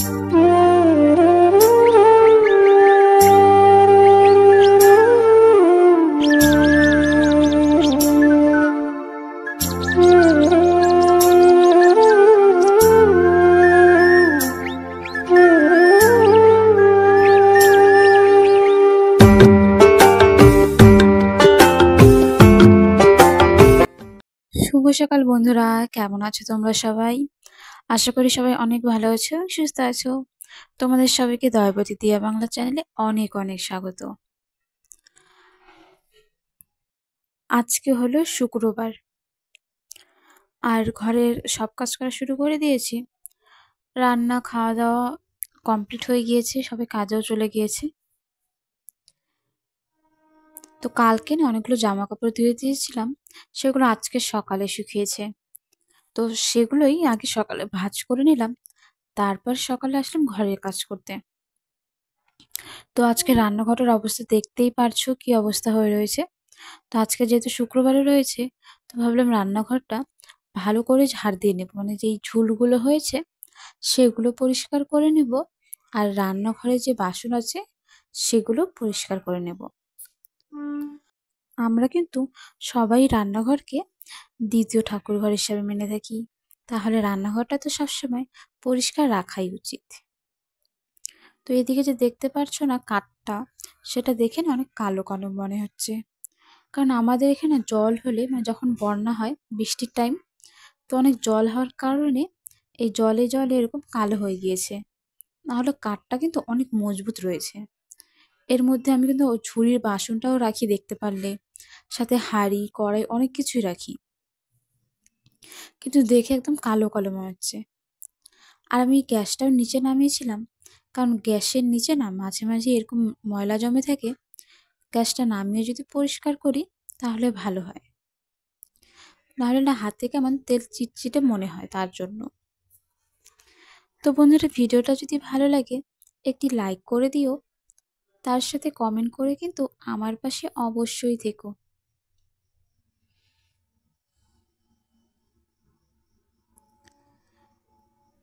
শুভ সকাল বন্ধুরা, কেমন আছো তোমরা সবাই? আশা করি সবাই অনেক ভালো আছো, সুস্থ আছো। তোমাদের সবাইকে দয়াবতী দিয়া বাংলা চ্যানেলে অনেক অনেক স্বাগত। আজকে হলো শুক্রবার, আর ঘরের সব কাজ করা শুরু করে দিয়েছি। রান্না খাওয়া দাওয়া কমপ্লিট হয়ে গিয়েছে, সবাই কাজেও চলে গিয়েছে। তো কালকে না অনেকগুলো জামা কাপড় ধুয়ে দিয়েছিলাম, সেগুলো আজকে সকালে শুকিয়েছে। তো সেগুলোই আগে সকালে ভাঁজ করে নিলাম, তারপর সকালে আসলাম ঘরের কাজ করতে। তো আজকে রান্নাঘরের অবস্থা দেখতেই পারছো কি অবস্থা হয়ে রয়েছে। তো আজকে যেহেতু শুক্রবারে রয়েছে, তো ভাবলাম রান্নাঘরটা ভালো করে ঝাড় দিয়ে নেব, মানে যেই ঝুলগুলো হয়েছে সেগুলো পরিষ্কার করে নেব, আর রান্নাঘরে যে বাসন আছে সেগুলো পরিষ্কার করে নেব। আমরা কিন্তু সবাই রান্নাঘরকে দ্বিতীয় ঠাকুর ঘর হিসাবে মেনে থাকি, তাহলে রান্নাঘরটা তো সবসময় পরিষ্কার রাখাই উচিত। তো এদিকে যে দেখতে পারছো না কাঠটা, সেটা দেখে না অনেক কালো কালো মনে হচ্ছে। কারণ আমাদের এখানে জল হলে, মানে যখন বন্যা হয় বৃষ্টির টাইম, তো অনেক জল হওয়ার কারণে এই জলে জলে এরকম কালো হয়ে গিয়েছে। নাহলে কাঠটা কিন্তু অনেক মজবুত রয়েছে। এর মধ্যে আমি কিন্তু ঝুড়ির বাসনটাও রাখি দেখতে পারলে, সাথে হাঁড়ি কড়াই অনেক কিছুই রাখি, কিন্তু দেখে একদম কালো কালো মনে হচ্ছে। আর আমি গ্যাসটাও নিচে নামিয়েছিলাম, কারণ গ্যাসের নিচে না মাঝে মাঝে এরকম ময়লা জমে থাকে। গ্যাসটা নামিয়ে যদি পরিষ্কার করি তাহলে ভালো হয়, নাহলে না হাত থেকে কেমন তেল চিটচিটে মনে হয়, তার জন্য। তো বন্ধুরা, ভিডিওটা যদি ভালো লাগে একটি লাইক করে দিও, তার সাথে কমেন্ট করে কিন্তু আমার পাশে অবশ্যই থেকো।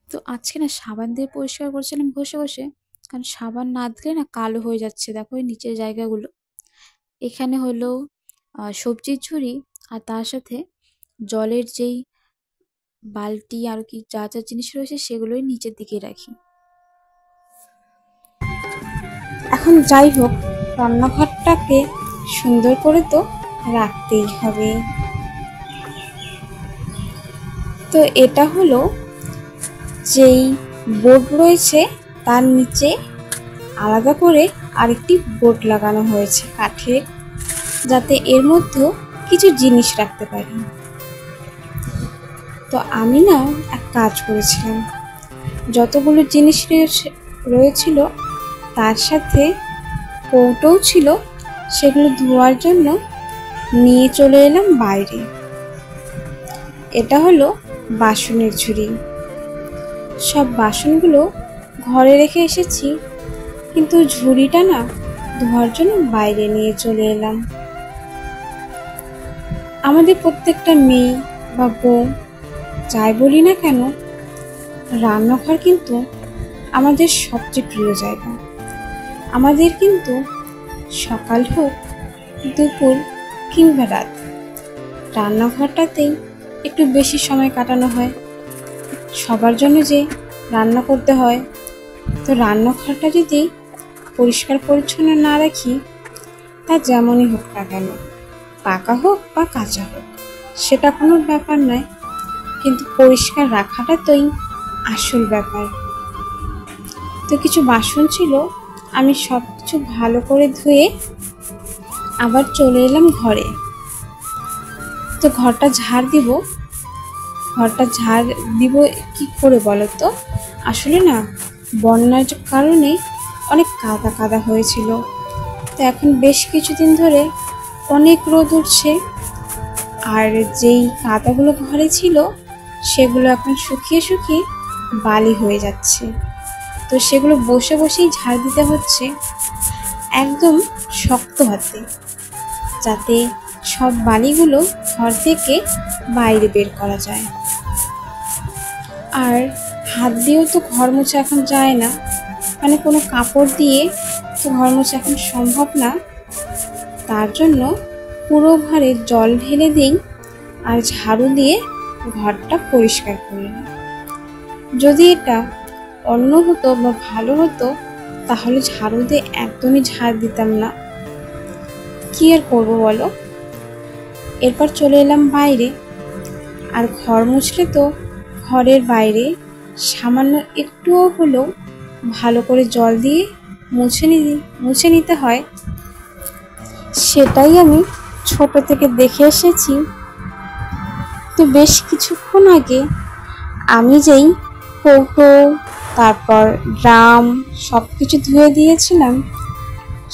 তো আজকে না সাবান দিয়ে পরিষ্কার করছিলাম বসে বসে, কারণ সাবান না দিলে না কালো হয়ে যাচ্ছে। দেখো এই নিচের জায়গাগুলো, এখানে হলো সবজির ঝুড়ি, আর তার সাথে জলের যেই বালতি আর কি যা যা জিনিস রয়েছে সেগুলোই নিচের দিকে রাখি। এখন যাই হোক, রান্নাঘরটাকে সুন্দর করে তো রাখতেই হবে। তো এটা হলো যেই বোর্ড রয়েছে তার নিচে আলাদা করে আরেকটি বোর্ড লাগানো হয়েছে কাঠের, যাতে এর মধ্যেও কিছু জিনিস রাখতে পারি। তো আমি না এক কাজ করেছিলাম, যতগুলো জিনিস রয়েছিল তার সাথে কৌটোও ছিল, সেগুলো ধোয়ার জন্য নিয়ে চলে এলাম বাইরে। এটা হলো বাসনের ঝুড়ি। সব বাসনগুলো ঘরে রেখে এসেছি, কিন্তু ঝুড়িটা না ধোয়ার জন্য বাইরে নিয়ে চলে এলাম। আমাদের প্রত্যেকটা মেয়ে বা বউ যাই বলি না কেন, রান্নাঘর কিন্তু আমাদের সবচেয়ে প্রিয় জায়গা। আমাদের কিন্তু সকাল হোক দুপুর কিংবা রাত, রান্নাঘরটাতেই একটু বেশি সময় কাটানো হয়। সবার জন্য যে রান্না করতে হয়, তো রান্নাঘরটা যদি পরিষ্কার পরিচ্ছন্ন না রাখি, তা যেমনই হোক না কেন, পাকা হোক বা কাঁচা হোক, সেটা কোনো ব্যাপার নয়, কিন্তু পরিষ্কার রাখাটা তোই আসল ব্যাপার। তো কিছু বাসন ছিল, আমি সব কিছু ভালো করে ধুয়ে আবার চলে এলাম ঘরে। তো ঘরটা ঝাড় দিব কি করে বলো তো? আসলে না বন্যার কারণে অনেক কাদা কাদা হয়েছিল, তো এখন বেশ কিছুদিন ধরে অনেক রোদ উঠছে, আর যেই কাদাগুলো ঘরে ছিল সেগুলো এখন শুকিয়ে শুকিয়ে বালি হয়ে যাচ্ছে। তো সেগুলো বসে বসেই ঝাড় দিতে হচ্ছে একদম শক্ত হাতে, যাতে সব বালিগুলো ঘর থেকে বাইরে বের করা যায়। আর হাত দিয়েও তো ঘর মোছা এখন যায় না, মানে কোনো কাপড় দিয়ে তো ঘর মোছা এখন সম্ভব না। তার জন্য পুরো ঘরে জল ঢেলে দিই আর ঝাড়ু দিয়ে ঘরটা পরিষ্কার করে নিই। যদি এটা অন্য হতো বা ভালো হতো তাহলে ঝাড়ু দিয়ে একদমই ঝাড় দিতাম না। কি আর করবো বলো। এরপর চলে এলাম বাইরে। আর ঘর মুছলে তো ঘরের বাইরে সামান্য একটুও হলেও ভালো করে জল দিয়ে মুছে নিতে হয়। সেটাই আমি ছোট থেকে দেখে এসেছি। তো বেশ কিছুক্ষণ আগে আমি যেই কৌটো, তারপর ড্রাম সব কিছু ধুয়ে দিয়েছিলাম,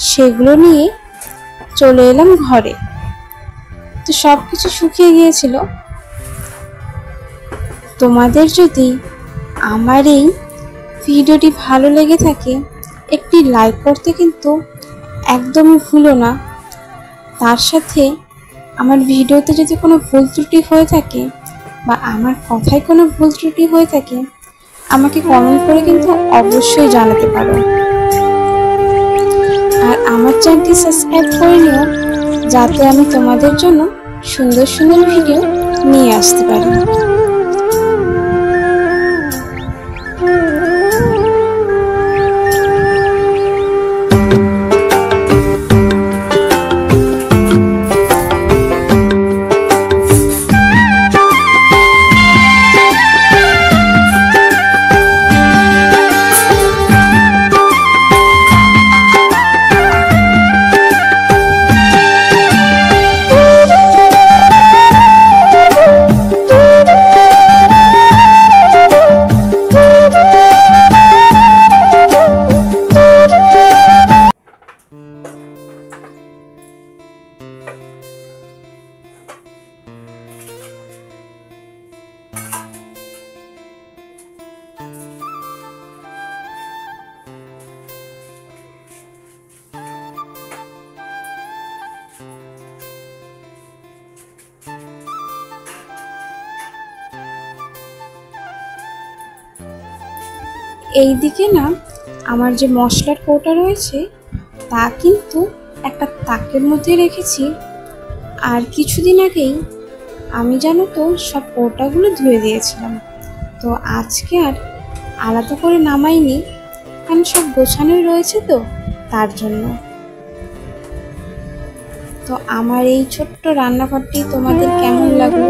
সেগুলো নিয়ে চলে এলাম ঘরে। তো সব কিছু শুকিয়ে গিয়েছিল। তোমাদের যদি আমার এই ভিডিওটি ভালো লেগে থাকে একটি লাইক করতে কিন্তু একদমই ভুলো না। তার সাথে আমার ভিডিওতে যদি কোনো ভুল ত্রুটি হয়ে থাকে বা আমার কথায় কোনো ভুল ত্রুটি হয়ে থাকে আমাকে কমেন্ট করে কিন্তু অবশ্যই জানাতে পারো। আর আমার চ্যানেলটি সাবস্ক্রাইব করে নিও, যাতে আমি তোমাদের জন্য সুন্দর সুন্দর ভিডিও নিয়ে আসতে পারি। এইদিকে না আমার যে মশলার কৌটা রয়েছে তা কিন্তু একটা তাকের মধ্যে রেখেছি। আর কিছুদিন আগেই আমি জানো তো সব কৌটাগুলো ধুয়ে দিয়েছিলাম। তো আজকে আর আলাদা করে নামাইনি, কারণ সব গোছানোই রয়েছে তো তার জন্য। তো আমার এই ছোট্ট রান্নাঘরটি তোমাদের কেমন লাগলো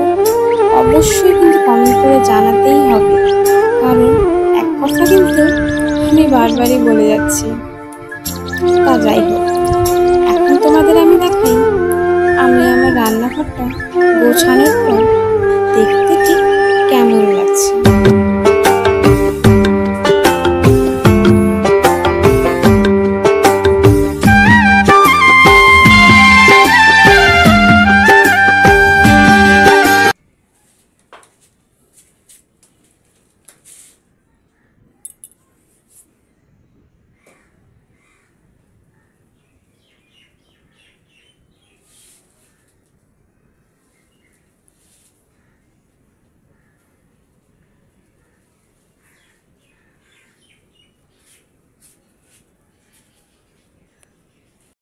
অবশ্যই কিন্তু কমেন্ট করে জানাতেই হবে, কারণ এক কথা কিন্তু আমি বারবারই বলে যাচ্ছি। তা যাই হোক, এখন তোমাদের আমি দেখাই আমি আমার রান্নাঘরটা গোছানোর পর দেখতে ঠিক